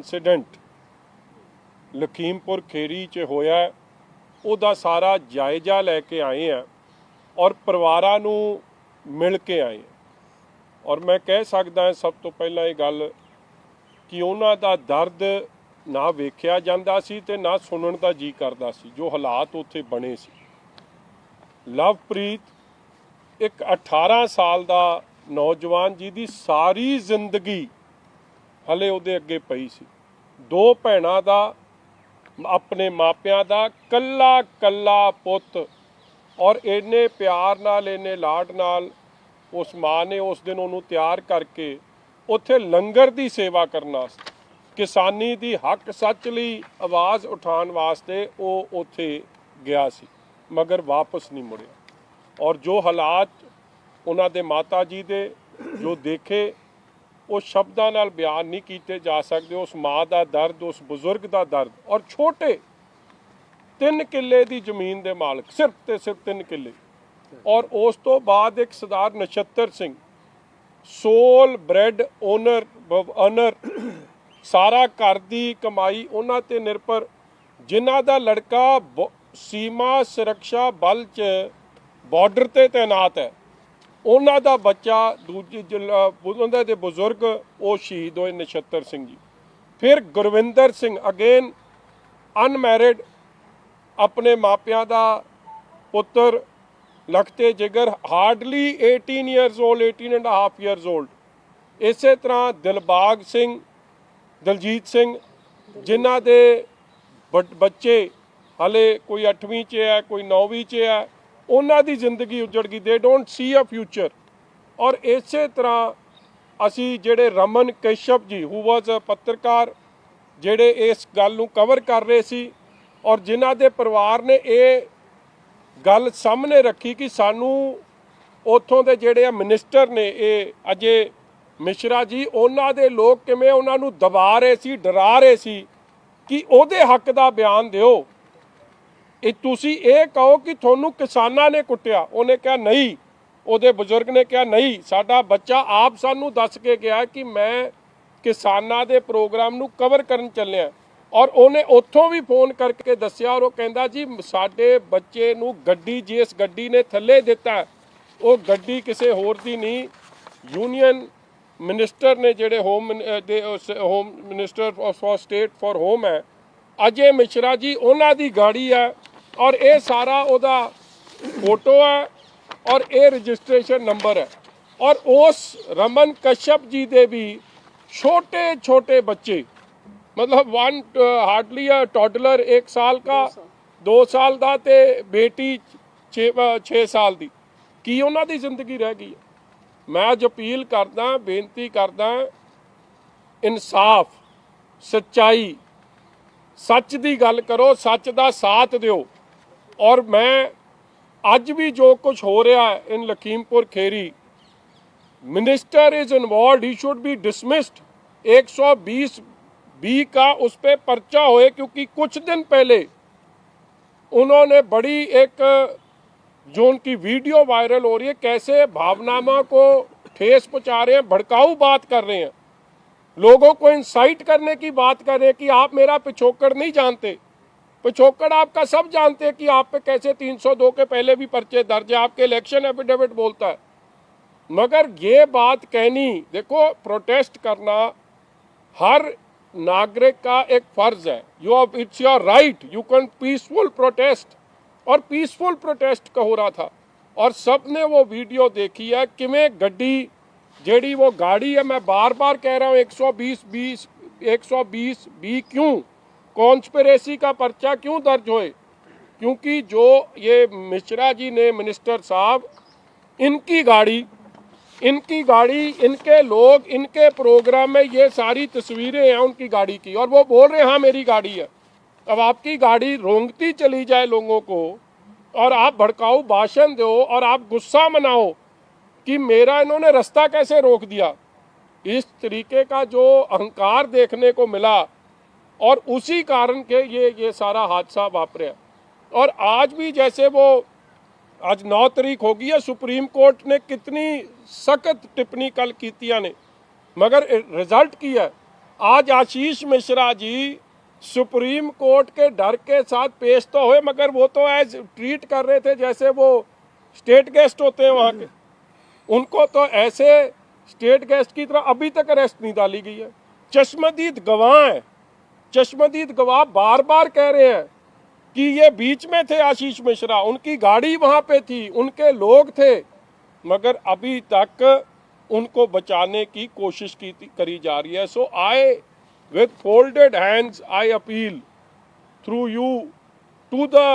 Incident Lakhimpur Kheri च होया ਉਹਦਾ सारा जायजा लैके आए हैं और परिवारां नूं मिल के आए हैं। और मैं कह सकदा सब तो पहला ये गल कि उन्हां दा दर्द ना वेखिया जांदा सी ते ना सुनन दा जी करदा सी। जो हालात उत्थे बने सी, लवप्रीत एक 18 साल दा नौजवान जिहदी सारी जिंदगी हले उहदे अगे पई सी। 2 भैणां दा, अपने मापियां दा कल्ला कल्ला पुत, और इन्ने प्यार नाल इन्ने लाड नाल उस माँ ने उस दिन उन्होंने तैयार करके उत्थे लंगर की सेवा करने, किसानी दी हक सच लई आवाज़ उठाने वास्ते वो उत्थे गया सी, मगर वापस नहीं मुड़िया। और जो हालात उन्हां दे माता जी दे जो देखे वो शब्दां नाल बयान नहीं कीते जा सकते। उस माँ का दर्द, उस बुजुर्ग का दर्द, और छोटे 3 किले की जमीन के मालक, सिर्फ 3 किले। और उस तो बाद एक Sardar Nachhattar Singh, sole bread owner, सारा घर की कमाई उन्हां ते निर्भर, जिन्हां दा लड़का सीमा सुरक्षा बल च बॉर्डर ते तैनात है, उन्हां दा बच्चा दूजी उन्हां दे बुजुर्ग वो शहीद होए, नछत्तर सिंह जी। फिर गुरविंदर सिंह अगेन अनमैरिड, अपने मापियां दा पुत्र, लखते जिगर, hardly 18 years old, 18.5 years old. इस तरह दिलबाग सिंह, दलजीत सिंह, जिन्हां दे बच्चे हले कोई 8वीं च है, कोई 9वीं च है, उन्हां दी जिंदगी उजड़ गई। They don't see a future. और इस तरह असी जेड़े Raman Kashyap ji, who was a पत्रकार, जेड़े इस गल नूं कवर कर रहे सी, और जिन्हां दे परिवार ने ये गल सामने रखी कि सानू उत्थों दे जेड़े मिनिस्टर ने, ये अजय मिश्रा जी, उन्हां दे लोग किवें उन्हां नूं दबा रहे सी, डरा रहे सी कि उहदे हक दा बयान दिओ। तुसी ये कहो कि थोनू किसानां ने कुटिया। उन्हें कहा नहीं, उहदे बुजुर्ग ने कहा नहीं, साडा बच्चा आप सानू दस के गया कि मैं किसानां दे प्रोग्राम नू कवर करन चलिया। और उन्हें उत्थों भी फोन करके दस्सिया, और वो कहंदा जी साडे बच्चे नू गड्डी, जिस गड्डी ने थल्ले दिता वो गड्डी किसी होर दी नहीं, यूनियन मिनिस्टर ने जेड़े home minister for state for home है, अजय मिश्रा जी, उन्हां दी गाड़ी है। और ये सारा उहदा फोटो है और ये रजिस्ट्रेशन नंबर है। और उस रमन कश्यप जी दे भी छोटे छोटे बच्चे, मतलब हार्डली अ टॉडलर 1 साल का, 2 साल का, ते बेटी 6 साल की, की उन्हां दी जिंदगी रह गई है। मैं अज अपील करदा, बेनती करदा, इंसाफ, सच्चाई, सच की गल करो, सच का साथ दिओ। और मैं अज भी जो कुछ हो रहा है in Lakhimpur Kheri, minister is involve, he should be dismissed. 120B का उस पर पर्चा होए, क्योंकि कुछ दिन पहले उन्होंने बड़ी एक जो उनकी वीडियो वायरल हो रही है, कैसे भावनामा को ठेस पहुंचा रहे हैं, भड़काऊ बात कर रहे हैं, लोगों को इंसाइट करने की बात कर रहे हैं कि आप मेरा पिछोकड़ नहीं जानते। पिछोकड़ आपका सब जानते हैं कि आप पे कैसे 302 के पहले भी पर्चे दर्ज है, आपके इलेक्शन एफिडेविट बोलता है। मगर ये बात कहनी, देखो प्रोटेस्ट करना हर नागरिक का एक फर्ज है। It's your right, you can peaceful protest. और पीसफुल प्रोटेस्ट का हो रहा था, और सब ने वो वीडियो देखी है किवें गड्डी जेड़ी वो गाड़ी है, मैं बार बार कह रहा हूँ 120B क्यों, कॉन्स्पिरेसी का पर्चा क्यों दर्ज होए? क्योंकि जो ये मिश्रा जी ने, मिनिस्टर साहब, इनकी गाड़ी, इनके लोग, इनके प्रोग्राम में ये सारी तस्वीरें हैं उनकी गाड़ी की, और वो बोल रहे हैं हाँ मेरी गाड़ी है। अब आपकी गाड़ी रोंगती चली जाए लोगों को, और आप भड़काऊ भाषण दो, और आप गुस्सा मनाओ कि मेरा इन्होंने रास्ता कैसे रोक दिया। इस तरीके का जो अहंकार देखने को मिला, और उसी कारण के ये सारा हादसा वापरा। और आज भी जैसे वो आज 9 तारीख हो गई है, सुप्रीम कोर्ट ने कितनी सख्त टिप्पणी कल कीतियां ने, मगर रिजल्ट की है आज आशीष मिश्रा जी सुप्रीम कोर्ट के डर के साथ पेश तो हुए, मगर वो तो एज ट्रीट कर रहे थे जैसे वो स्टेट गेस्ट होते हैं वहाँ के। उनको तो ऐसे स्टेट गेस्ट की तरह अभी तक अरेस्ट नहीं डाली गई है। चश्मदीद गवाह हैं, चश्मदीद गवाह बार बार कह रहे हैं कि ये बीच में थे आशीष मिश्रा, उनकी गाड़ी वहाँ पे थी, उनके लोग थे, मगर अभी तक उनको बचाने की कोशिश करी जा रही है। सो आई with folded hands I appeal through you to the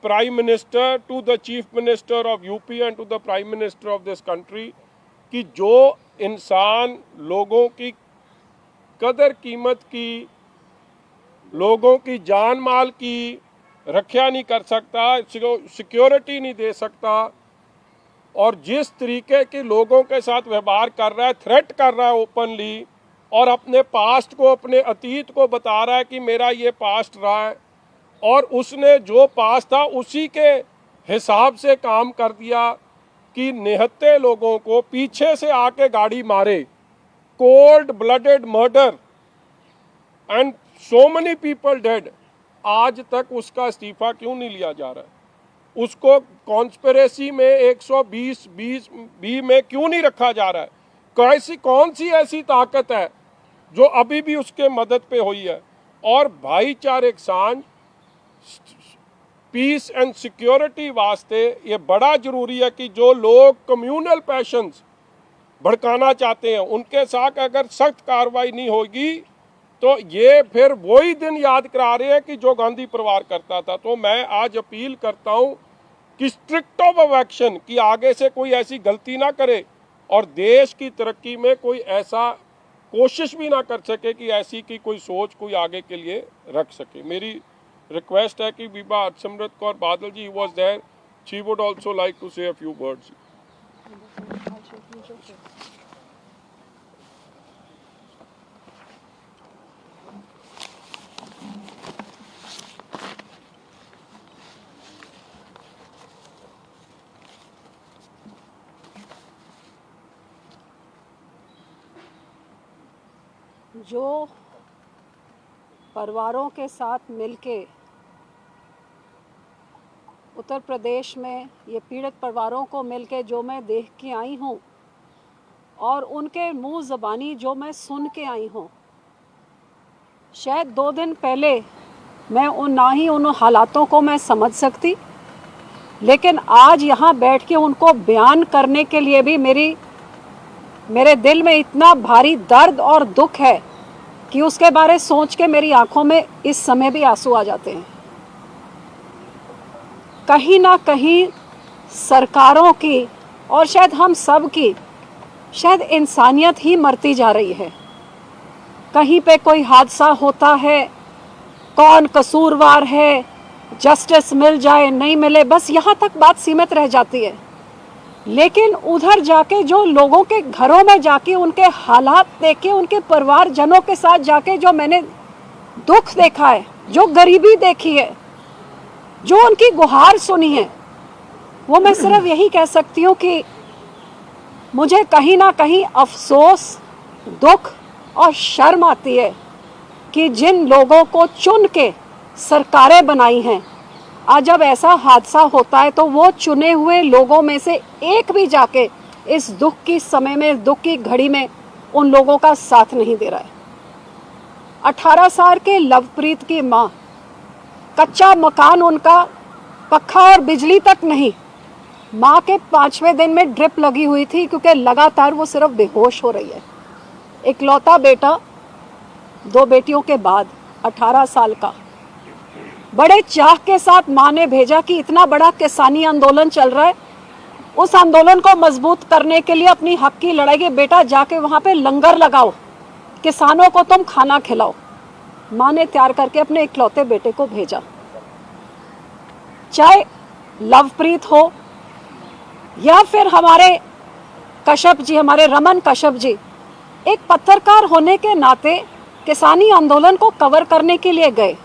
Prime Minister, to the Chief Minister of UP and to the Prime Minister of this country कि जो इंसान लोगों की कदर कीमत की, लोगों की जान माल की रक्षा नहीं कर सकता, सिक्योरिटी नहीं दे सकता, और जिस तरीके के लोगों के साथ व्यवहार कर रहा है, थ्रेट कर रहा है ओपनली, और अपने पास्ट को, अपने अतीत को बता रहा है कि मेरा ये पास्ट रहा है, और उसने जो पास्ट था उसी के हिसाब से काम कर दिया कि निहत्थे लोगों को पीछे से आके गाड़ी मारे, cold blooded murder and so many people dead. आज तक उसका इस्तीफा क्यों नहीं लिया जा रहा है? उसको कॉन्स्पिरेसी में 120(20) में क्यों नहीं रखा जा रहा है? कौन सी ऐसी ताकत है जो अभी भी उसके मदद पे हुई है? और भाईचारे सांझ, पीस एंड सिक्योरिटी वास्ते ये बड़ा जरूरी है कि जो लोग कम्युनल पैशंस भड़काना चाहते हैं उनके साथ अगर सख्त कार्रवाई नहीं होगी तो ये फिर वही दिन याद करा रहे हैं कि जो गांधी परिवार करता था। तो मैं आज अपील करता हूं कि स्ट्रिक्ट ऑफ एक्शन, कि आगे से कोई ऐसी गलती ना करे और देश की तरक्की में कोई ऐसा कोशिश भी ना कर सके कि ऐसी की कोई सोच कोई आगे के लिए रख सके। मेरी रिक्वेस्ट है कि Biba Harsimrat Kaur Badal ji was there, she would also like to say a few words. जो परिवारों के साथ मिलके उत्तर प्रदेश में ये पीड़ित परिवारों को मिलके जो मैं देख के आई हूँ और उनके मुंह ज़बानी जो मैं सुन के आई हूँ, शायद 2 दिन पहले मैं ना ही उन हालातों को मैं समझ सकती, लेकिन आज यहाँ बैठ के उनको बयान करने के लिए भी मेरे दिल में इतना भारी दर्द और दुख है कि उसके बारे सोच के मेरी आंखों में इस समय भी आंसू आ जाते हैं। कहीं ना कहीं सरकारों की और शायद हम सब की शायद इंसानियत ही मरती जा रही है। कहीं पे कोई हादसा होता है, कौन कसूरवार है, जस्टिस मिल जाए नहीं मिले, बस यहाँ तक बात सीमित रह जाती है। लेकिन उधर जाके जो लोगों के घरों में जाके उनके हालात देखे, उनके परिवारजनों के साथ जाके जो मैंने दुख देखा है, जो गरीबी देखी है, जो उनकी गुहार सुनी है, वो मैं सिर्फ यही कह सकती हूँ कि मुझे कहीं ना कहीं अफसोस, दुख और शर्म आती है कि जिन लोगों को चुन के सरकारें बनाई हैं, आज जब ऐसा हादसा होता है तो वो चुने हुए लोगों में से एक भी जाके इस दुख की समय में, दुख की घड़ी में उन लोगों का साथ नहीं दे रहा है। 18 साल के लवप्रीत की माँ, कच्चा मकान उनका, पक्का और बिजली तक नहीं, माँ के 5वें दिन में ड्रिप लगी हुई थी क्योंकि लगातार वो सिर्फ बेहोश हो रही है। इकलौता बेटा, 2 बेटियों के बाद, 18 साल का, बड़े चाह के साथ माँ ने भेजा कि इतना बड़ा किसानी आंदोलन चल रहा है, उस आंदोलन को मजबूत करने के लिए, अपनी हक की लड़ाई के, बेटा जाके वहाँ पे लंगर लगाओ, किसानों को तुम खाना खिलाओ। माँ ने तैयार करके अपने इकलौते बेटे को भेजा। चाहे लवप्रीत हो या फिर हमारे कश्यप जी, हमारे रमन कश्यप जी, एक पत्रकार होने के नाते किसानी आंदोलन को कवर करने के लिए गए।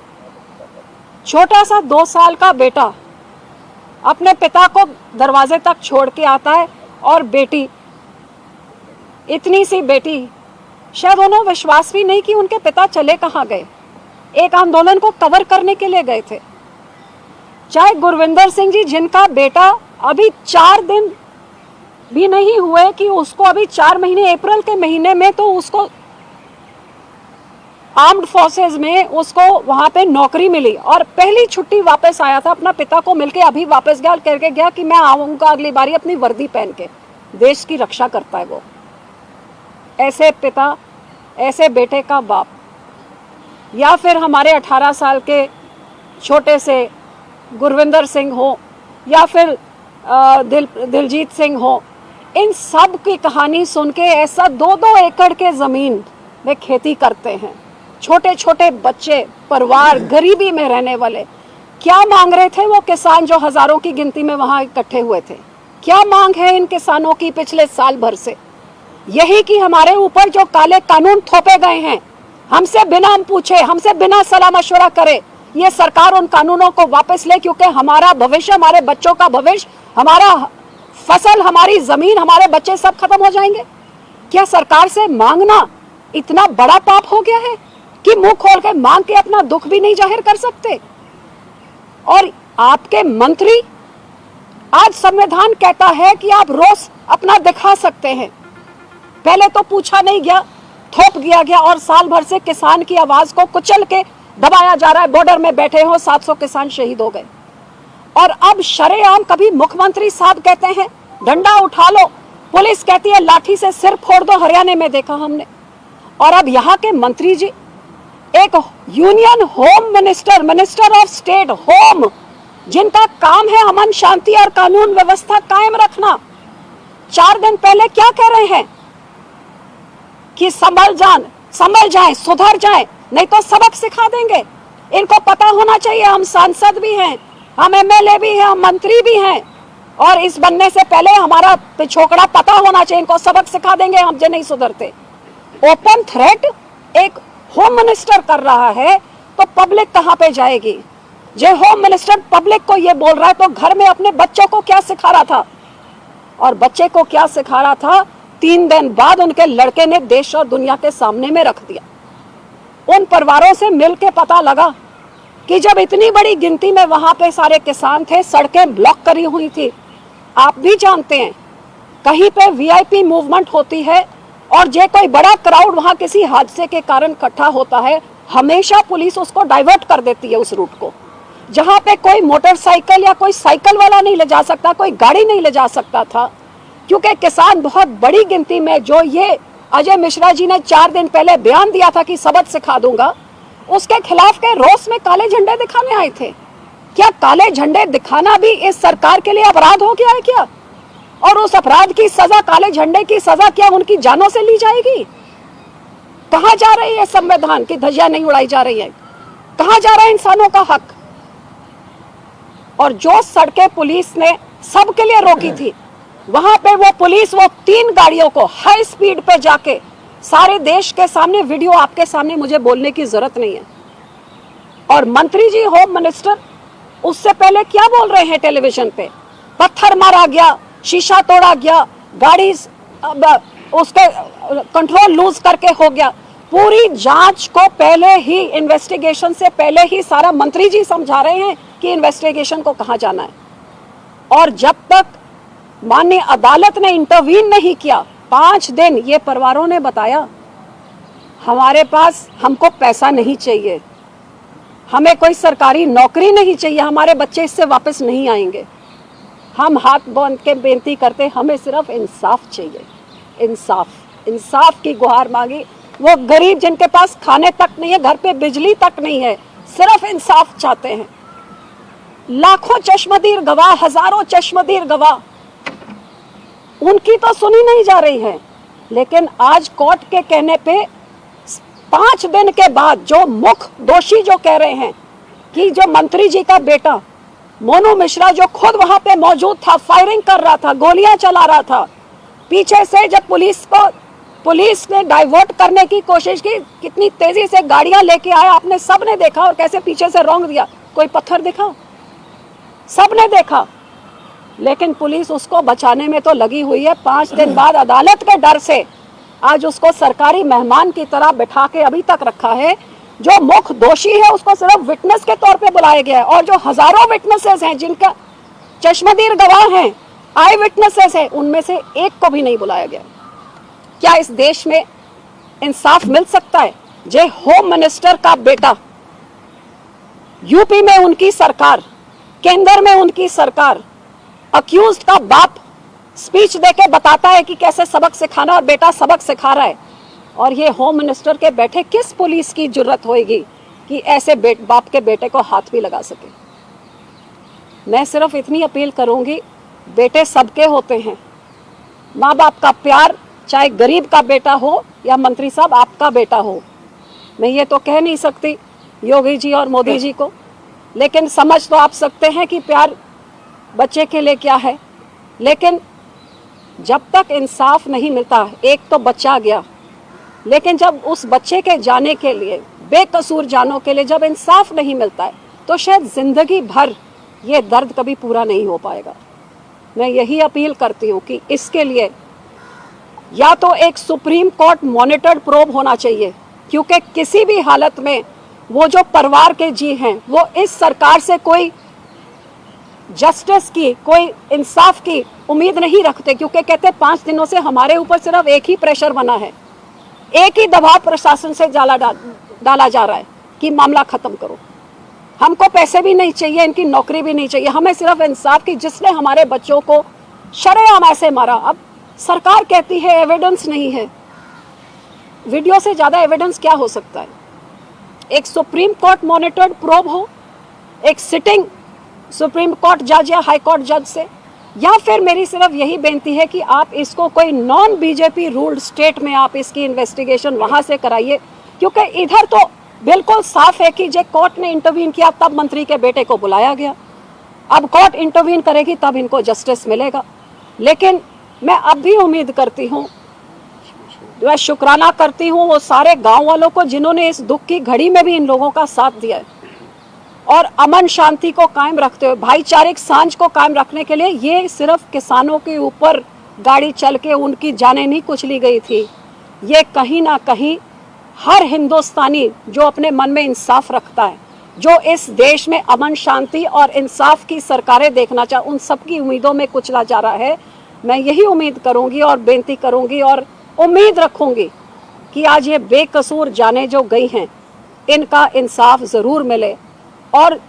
छोटा सा 2 साल का बेटा अपने पिता को दरवाजे तक छोड़ के आता है और बेटी, इतनी सी बेटी शायद उन्होंने विश्वास भी नहीं कि उनके पिता चले कहाँ गए, एक आंदोलन को कवर करने के लिए गए थे। चाहे गुरविंदर सिंह जी, जिनका बेटा अभी 4 दिन भी नहीं हुए कि उसको अभी 4 महीने, अप्रैल के महीने में तो उसको आर्म्ड फोर्सेस में उसको वहां पे नौकरी मिली और पहली छुट्टी वापस आया था, अपना पिता को मिलके अभी वापस गया और कह के गया कि मैं आऊंगा अगली बारी अपनी वर्दी पहन के। देश की रक्षा करता है वो। ऐसे पिता, ऐसे बेटे का बाप। या फिर हमारे 18 साल के छोटे से गुरविंदर सिंह हो या फिर दिलजीत सिंह हो, इन सब की कहानी सुन के ऐसा 2-2 एकड़ के जमीन में खेती करते हैं, छोटे छोटे बच्चे, परिवार, गरीबी में रहने वाले, क्या मांग रहे थे वो किसान जो हजारों की गिनती में वहां इकट्ठे हुए थे? क्या मांग है इन किसानों की पिछले साल भर से? यही कि हमारे ऊपर जो काले कानून थोपे गए हैं, हमसे बिना पूछे, हमसे बिना सलाह मशवरा करे ये सरकार उन कानूनों को वापस ले, क्योंकि हमारा भविष्य, हमारे बच्चों का भविष्य, हमारा फसल, हमारी जमीन, हमारे बच्चे सब खत्म हो जाएंगे। क्या सरकार से मांगना इतना बड़ा पाप हो गया है कि मुंह खोल के मांग के अपना दुख भी नहीं जाहिर कर सकते? और आपके मंत्री, आज संविधान कहता है कि आप रोष अपना दिखा सकते हैं, पहले तो पूछा नहीं गया, थोप दिया गया और साल भर से किसान की आवाज को कुचल के दबाया जा रहा है। बॉर्डर में बैठे हो 700 किसान शहीद हो गए और अब शरेआम कभी मुख्यमंत्री साहब कहते हैं डंडा उठा लो, पुलिस कहती है लाठी से सिर फोड़ दो, हरियाणा में देखा हमने। और अब यहाँ के मंत्री जी, एक union home minister, minister of state home, जिनका काम है अमन शांति और कानून व्यवस्था कायम रखना, 4 दिन पहले क्या कह रहे हैं कि संभल जाएं, सुधर जाएं, नहीं तो सबक सिखा देंगे। इनको पता होना चाहिए हम सांसद भी हैं, हम एमएलए भी हैं, हम मंत्री भी हैं, और इस बनने से पहले हमारा पिछोकड़ा पता होना चाहिए, इनको सबक सिखा देंगे हम जो नहीं सुधरते। ओपन थ्रेट एक होम मिनिस्टर कर रहा है तो पब्लिक कहां पे जाएगी? जो होम मिनिस्टर पब्लिक को ये बोल रहा है तो घर में अपने बच्चों को क्या सिखा रहा था? और बच्चे को क्या सिखा रहा था? 3 दिन बाद उनके लड़के ने देश और दुनिया के सामने में रख दिया। उन परिवारों से मिलके पता लगा कि जब इतनी बड़ी गिनती में वहां पे सारे किसान थे, सड़कें ब्लॉक करी हुई थी। आप भी जानते हैं कहीं पे वीआईपी मूवमेंट होती है और जो कोई बड़ा क्राउड वहां किसी हादसे के कारण इकट्ठा होता है, हमेशा पुलिस उसको डाइवर्ट कर देती है उस रूट को। जहां पे कोई मोटरसाइकिल या कोई साइकिल वाला नहीं ले जा सकता, कोई गाड़ी नहीं ले जा सकता था, क्योंकि किसान बहुत बड़ी गिनती में, जो ये अजय मिश्रा जी ने 4 दिन पहले बयान दिया था कि सबक सिखा दूंगा, उसके खिलाफ के रोष में काले झंडे दिखाने आए थे। क्या काले झंडे दिखाना भी इस सरकार के लिए अपराध हो गया है क्या? और उस अपराध की सजा, काले झंडे की सजा क्या उनकी जानों से ली जाएगी? कहां जा रही है संविधान की धज्जियां नहीं उड़ाई जा रही है? कहां जा रहा है इंसानों का हक? और जो सड़कें पुलिस ने सबके लिए रोकी थी, वहां पे वो पुलिस वो 3 गाड़ियों को हाई स्पीड पे जाके सारे देश के सामने, वीडियो आपके सामने, मुझे बोलने की जरूरत नहीं है। और मंत्री जी, होम मिनिस्टर, उससे पहले क्या बोल रहे हैं टेलीविजन पे? पत्थर मारा गया, शीशा तोड़ा गया, गाड़ी उसके कंट्रोल लूज करके हो गया। पूरी जांच को पहले ही, इन्वेस्टिगेशन से पहले ही सारा मंत्री जी समझा रहे हैं कि इन्वेस्टिगेशन को कहां जाना है। और जब तक माननीय अदालत ने इंटरवीन नहीं किया, 5 दिन, ये परिवारों ने बताया हमारे पास, हमको पैसा नहीं चाहिए, हमें कोई सरकारी नौकरी नहीं चाहिए, हमारे बच्चे इससे वापस नहीं आएंगे, हम हाथ बांध के बेनती करते, हमें सिर्फ इंसाफ चाहिए। इंसाफ की गुहार मांगी। वो गरीब जिनके पास खाने तक नहीं है, घर पे बिजली तक नहीं है, सिर्फ इंसाफ चाहते हैं। लाखों चश्मदीद गवाह, हजारों चश्मदीद गवाह, उनकी तो सुनी नहीं जा रही है। लेकिन आज कोर्ट के कहने पे 5 दिन के बाद जो मुख्य दोषी जो कह रहे हैं कि जो मंत्री जी का बेटा मोनू मिश्रा, जो खुद वहां पे मौजूद था, फायरिंग कर रहा था, गोलियां चला रहा था, पीछे से जब पुलिस ने डाइवर्ट करने की कोशिश की, कितनी तेजी से गाड़ियां लेके आया, आपने सबने देखा, और कैसे पीछे से रोक दिया। कोई पत्थर दिखा? सबने देखा, लेकिन पुलिस उसको बचाने में तो लगी हुई है। 5 दिन बाद अदालत के डर से आज उसको सरकारी मेहमान की तरह बिठा के अभी तक रखा है। जो मुख्य दोषी है उसको सिर्फ विटनेस के तौर पे बुलाया गया है, और जो हजारों विटनेसेस हैं, जिनका चश्मदीद गवाह हैं, आई विटनेसेस हैं, उनमें से एक को भी नहीं बुलाया गया। क्या इस देश में इंसाफ मिल सकता है? जे होम मिनिस्टर का बेटा, यूपी में उनकी सरकार, केंद्र में उनकी सरकार, अक्यूज्ड का बाप स्पीच देके बताता है कि कैसे सबक सिखाना, और बेटा सबक सिखा रहा है, और ये होम मिनिस्टर के बैठे किस पुलिस की जरूरत होगी कि ऐसे बाप के बेटे को हाथ भी लगा सके। मैं सिर्फ इतनी अपील करूंगी, बेटे सबके होते हैं, माँ बाप का प्यार, चाहे गरीब का बेटा हो या मंत्री साहब आपका बेटा हो। मैं ये तो कह नहीं सकती योगी जी और मोदी जी को, लेकिन समझ तो आप सकते हैं कि प्यार बच्चे के लिए क्या है। लेकिन जब तक इंसाफ नहीं मिलता, एक तो बच्चा गया, लेकिन जब उस बच्चे के जाने के लिए, बेकसूर जानों के लिए जब इंसाफ नहीं मिलता है, तो शायद जिंदगी भर ये दर्द कभी पूरा नहीं हो पाएगा। मैं यही अपील करती हूँ कि इसके लिए या तो एक सुप्रीम कोर्ट मॉनिटर्ड प्रोब होना चाहिए, क्योंकि किसी भी हालत में वो जो परिवार के जी हैं वो इस सरकार से कोई जस्टिस की, कोई इंसाफ की उम्मीद नहीं रखते, क्योंकि कहते 5 दिनों से हमारे ऊपर सिर्फ एक ही प्रेशर बना है, एक ही दबाव प्रशासन से डाला जा रहा है कि मामला खत्म करो। हमको पैसे भी नहीं चाहिए, इनकी नौकरी भी नहीं चाहिए, हमें सिर्फ इंसाफ की। जिसने हमारे बच्चों को शरेआम ऐसे मारा, अब सरकार कहती है एविडेंस नहीं है। वीडियो से ज्यादा एविडेंस क्या हो सकता है? एक सुप्रीम कोर्ट मॉनिटर्ड प्रोब हो, एक सिटिंग सुप्रीम कोर्ट जज या हाई कोर्ट जज से, या फिर मेरी सिर्फ यही बेनती है कि आप इसको कोई नॉन बीजेपी रूल्ड स्टेट में आप इसकी इन्वेस्टिगेशन वहां से कराइए, क्योंकि इधर तो बिल्कुल साफ है कि जब कोर्ट ने इंटरवीन किया तब मंत्री के बेटे को बुलाया गया, अब कोर्ट इंटरवीन करेगी तब इनको जस्टिस मिलेगा। लेकिन मैं अब भी उम्मीद करती हूँ, मैं शुक्राना करती हूँ वो सारे गांव वालों को जिन्होंने इस दुख की घड़ी में भी इन लोगों का साथ दिया है, और अमन शांति को कायम रखते हुए, भाईचारिक सांझ को कायम रखने के लिए ये सिर्फ किसानों के ऊपर गाड़ी चल के उनकी जानें नहीं कुचली गई थी। ये कहीं ना कहीं हर हिंदुस्तानी जो अपने मन में इंसाफ रखता है, जो इस देश में अमन शांति और इंसाफ की सरकारें देखना चाहे, उन सबकी उम्मीदों में कुचला जा रहा है। मैं यही उम्मीद करूंगी और बेनती करूंगी और उम्मीद रखूंगी कि आज ये बेकसूर जाने जो गई हैं, इनका इंसाफ जरूर मिले, और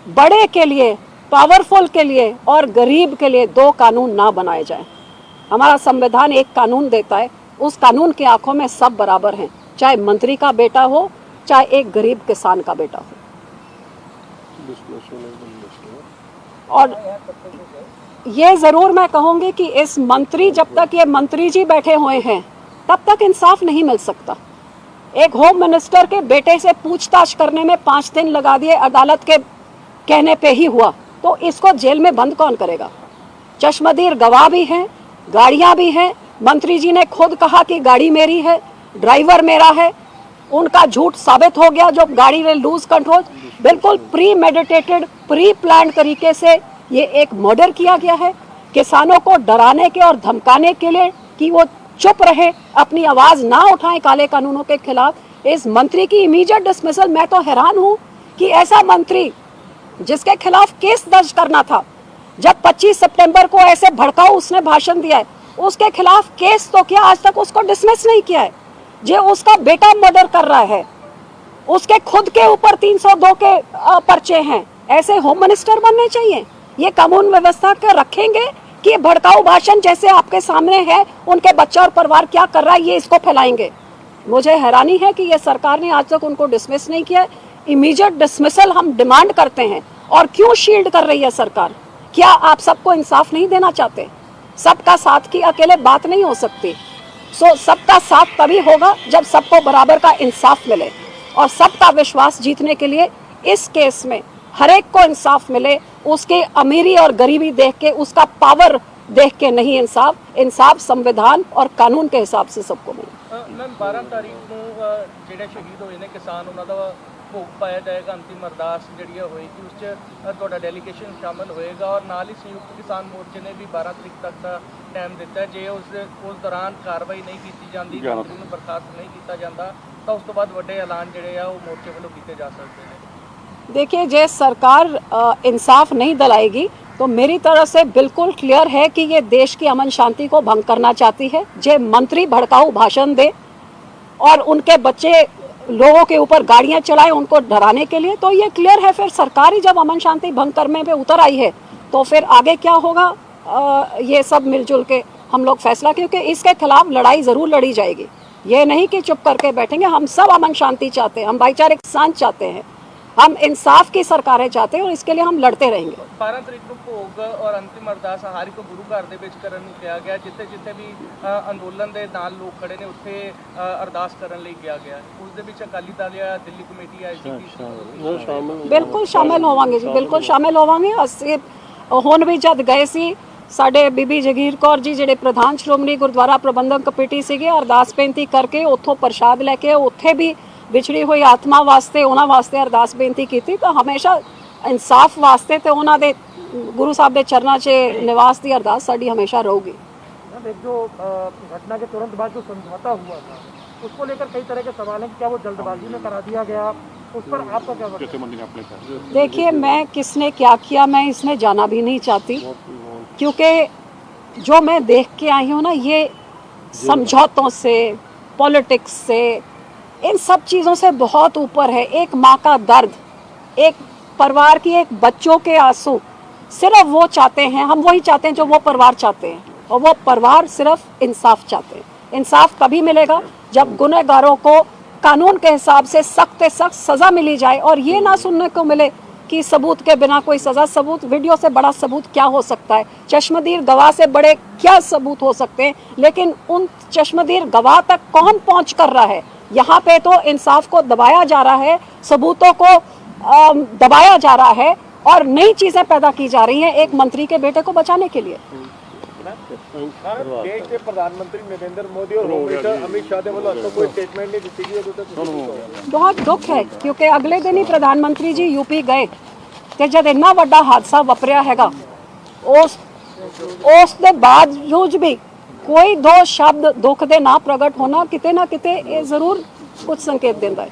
बड़े के लिए, पावरफुल के लिए और गरीब के लिए 2 कानून ना बनाए जाएं। हमारा संविधान एक कानून देता है, उस कानून की आंखों में सब बराबर हैं, चाहे मंत्री का बेटा हो, चाहे एक गरीब किसान का बेटा हो। और ये जरूर मैं कहूंगी कि इस मंत्री, जब तक ये मंत्री जी बैठे हुए हैं तब तक इंसाफ नहीं मिल सकता। एक होम मिनिस्टर के बेटे से पूछताछ करने में 5 दिन लगा दिए, अदालत के कहने पे ही हुआ, तो इसको जेल में बंद कौन करेगा? चश्मदीद गवाह भी हैं, गाड़ियां भी हैं, मंत्री जी ने खुद कहा कि गाड़ी मेरी है, ड्राइवर मेरा है, उनका झूठ साबित हो गया। जो गाड़ी ने लूज कंट्रोल, बिल्कुल प्री मेडिटेटेड, प्री प्लान तरीके से ये एक मर्डर किया गया है, किसानों को डराने के और धमकाने के लिए कि वो चुप रहे, अपनी आवाज ना उठाएं काले कानूनों के खिलाफ। इस मंत्री की इमीडिएट डिसमिसल, मैं तो हैरान हूं कि ऐसा मंत्री जिसके खिलाफ केस दर्ज करना था, जब 25 सितंबर को ऐसे भड़काऊ उसने भाषण दिया है, उसके खिलाफ केस तो किया, आज तक उसको डिसमिस नहीं किया है। जो उसका बेटा मर्डर कर रहा है, उसके खुद के ऊपर 302 के पर्चे हैं, ऐसे होम मिनिस्टर बनने चाहिए? ये कानून व्यवस्था के रखेंगे कि भड़काऊ भाषण जैसे आपके सामने है, उनके बच्चा और परिवार क्या कर रहा है ये इसको फैलाएंगे? मुझे हैरानी है कि ये सरकार ने आज तक उनको डिसमिस नहीं किया। इमीडिएट डिसमिसल हम डिमांड करते हैं। और क्यों शील्ड कर रही है सरकार? क्या आप सबको इंसाफ नहीं देना चाहते? सबका साथ की अकेले बात नहीं हो सकती। सबका साथ तभी होगा जब सबको बराबर का इंसाफ मिले, और सबका विश्वास जीतने के लिए इस केस में हर एक को इंसाफ मिले, उसके अमीरी और गरीबी देख के, उसका पावर देख के नहीं, इंसाफ संविधान और कानून के हिसाब से सबको मिले। मैम 12 तारीख ਨੂੰ ਜਿਹੜੇ ਸ਼ਹੀਦ ਹੋਏ ਨੇ ਕਿਸਾਨ, ਉਹਨਾਂ ਦਾ ਭੋਗ ਪਾਇਆ ਜਾਏਗਾ, ਅੰਤਿਮ ਅਰਦਾਸ ਜਿਹੜੀ ਹੋਏਗੀ, ਉਸ 'ਚ ਤੁਹਾਡਾ ਡੈਲੀਗੇਸ਼ਨ ਸ਼ਾਮਲ ਹੋਏਗਾ। ਔਰ ਨਾਲ ਹੀ ਸੰਯੁਕਤ ਕਿਸਾਨ ਮੋਰਚੇ ਨੇ ਵੀ 12 ਤਰੀਕ ਤੱਕ ਦਾ ਟਾਈਮ ਦਿੱਤਾ ਹੈ। ਜੇ ਉਸ ਦੌਰਾਨ ਕਾਰਵਾਈ ਨਹੀਂ ਕੀਤੀ ਜਾਂਦੀ, ਮੰਤਰੀ ਨੂੰ ਬਰਖਾਸਤ नहीं ਕੀਤਾ ਜਾਂਦਾ, ਤਾਂ ਉਸ ਤੋਂ ਬਾਅਦ ਵੱਡੇ ਐਲਾਨ ਜਿਹੜੇ ਆ ਉਹ ਮੋਰਚੇ ਵੱਲੋਂ ਕੀਤੇ ਜਾ ਸਕਦੇ ਨੇ। देखिए, जे सरकार इंसाफ नहीं दिलाएगी तो मेरी तरफ से बिल्कुल क्लियर है कि ये देश की अमन शांति को भंग करना चाहती है। जे मंत्री भड़काऊ भाषण दे और उनके बच्चे लोगों के ऊपर गाड़ियां चलाए उनको डराने के लिए, तो ये क्लियर है। फिर सरकार ही जब अमन शांति भंग करने पे उतर आई है तो फिर आगे क्या होगा, ये सब मिलजुल के हम लोग फैसला, क्योंकि इसके खिलाफ लड़ाई ज़रूर लड़ी जाएगी। ये नहीं कि चुप करके बैठेंगे। हम सब अमन शांति चाहते हैं, हम भाईचारे किसान चाहते हैं, हम इंसाफ की सरकारें चाहते हैं और इसके लिए हम लड़ते रहेंगे। 12 ਤਰੀਕ ਨੂੰ ਭੋਗ ਔਰ ਅੰਤਿਮ ਅਰਦਾਸ ਹਰ ਇੱਕ ਗੁਰੂ ਘਰ ਦੇ ਵਿੱਚ ਕਰਨ ਨੂੰ ਕਿਹਾ ਗਿਆ। ਜਿੱਥੇ ਜਿੱਥੇ ਵੀ ਅੰਦੋਲਨ ਦੇ ਨਾਲ ਲੋਕ ਖੜੇ ਨੇ ਉੱਥੇ ਅਰਦਾਸ ਕਰਨ ਲਈ ਕਿਹਾ ਗਿਆ। ਉਸ ਦੇ ਵਿੱਚ ਅਕਾਲੀ ਦਲ ਜਾਂ ਦਿੱਲੀ ਕਮੇਟੀ ਆਈਜੀਪੀ बिल्कुल शामिल होवांगे जी, बिल्कुल शामिल होवांगे। ਅਸੀਂ ਹੁਣ ਵੀ ਜਦ ਗਏ ਸੀ, ਸਾਡੇ ਬੀਬੀ ਜਗੀਰ ਕੌਰ ਜੀ ਜਿਹੜੇ ਪ੍ਰਧਾਨ ਸ਼੍ਰੋਮਣੀ ਗੁਰਦੁਆਰਾ ਪ੍ਰਬੰਧਕ ਕਮੇਟੀ ਸੀਗੇ, ਅਰਦਾਸ ਬੇਨਤੀ ਕਰਕੇ ਉੱਥੋਂ ਪ੍ਰਸ਼ਾਦ ਲੈ ਕੇ ਉੱਥੇ ਵੀ ਵਿਛੜੀ ਹੋਈ ਆਤਮਾ ਵਾਸਤੇ, ਉਹਨਾਂ ਵਾਸਤੇ ਅਰਦਾਸ ਬੇਨਤੀ ਕੀਤੀ। ਤਾਂ ਹਮੇਸ਼ਾ ਇਨਸਾਫ ਵਾਸਤੇ ਤੇ ਉਹਨਾਂ ਦੇ ਗੁਰੂ ਸਾਹਿਬ ਦੇ ਚਰਨਾਂ 'ਚ ਨਿਵਾਸ ਦੀ ਅਰਦਾਸ ਸਾਡੀ ਹਮੇਸ਼ਾ ਰਹੂਗੀ। एक जो घटना के तुरंत बाद जो समझौता हुआ था उसको लेकर कई तरह के सवाल हैं कि क्या वो जल्दबाजी में करा दिया गया, उस पर आपका क्या वक्तव्य? देखिए, मैं किसने क्या किया मैं इसमें जाना भी नहीं चाहती, क्योंकि जो मैं देख के आई हूँ ना, ये समझौतों से, पॉलिटिक्स से, इन सब चीज़ों से बहुत ऊपर है। एक माँ का दर्द, एक परिवार की, एक बच्चों के आंसू, सिर्फ वो चाहते हैं, हम वही चाहते हैं जो वो परिवार चाहते हैं, और वो परिवार सिर्फ इंसाफ चाहते हैं। इंसाफ कभी मिलेगा जब गुनहगारों को कानून के हिसाब से सख्त से सख्त सज़ा मिली जाए, और ये ना सुनने को मिले कि सबूत के बिना कोई सज़ा। सबूत, वीडियो से बड़ा सबूत क्या हो सकता है? चश्मदीद गवाह से बड़े क्या सबूत हो सकते हैं? लेकिन उन चश्मदीद गवाह तक कौन पहुंच कर रहा है? यहाँ पे तो इंसाफ को दबाया जा रहा है, सबूतों को दबाया जा रहा है, और नई चीज़ें पैदा की जा रही हैं एक मंत्री के बेटे को बचाने के लिए। देश के प्रधानमंत्री नरेंद्र मोदी और होम मिनिस्टर अमित शाह ਦੇ ਵੱਲੋਂ ਕੋਈ ਸਟੇਟਮੈਂਟ ਨਹੀਂ ਦਿੱਤੀ ਗਈ। बहुत दुख है, क्योंकि अगले दिन ही प्रधानमंत्री जी यूपी गए ਤੇ जब इन्ना ਵੱਡਾ हादसा वापरिया हैगा, ਉਸ ਦੇ ਬਾਵਜੂਦ भी कोई दो शब्द दुख दे ना प्रगट होना किते ना किते ये जरूर कुछ संकेत देता है।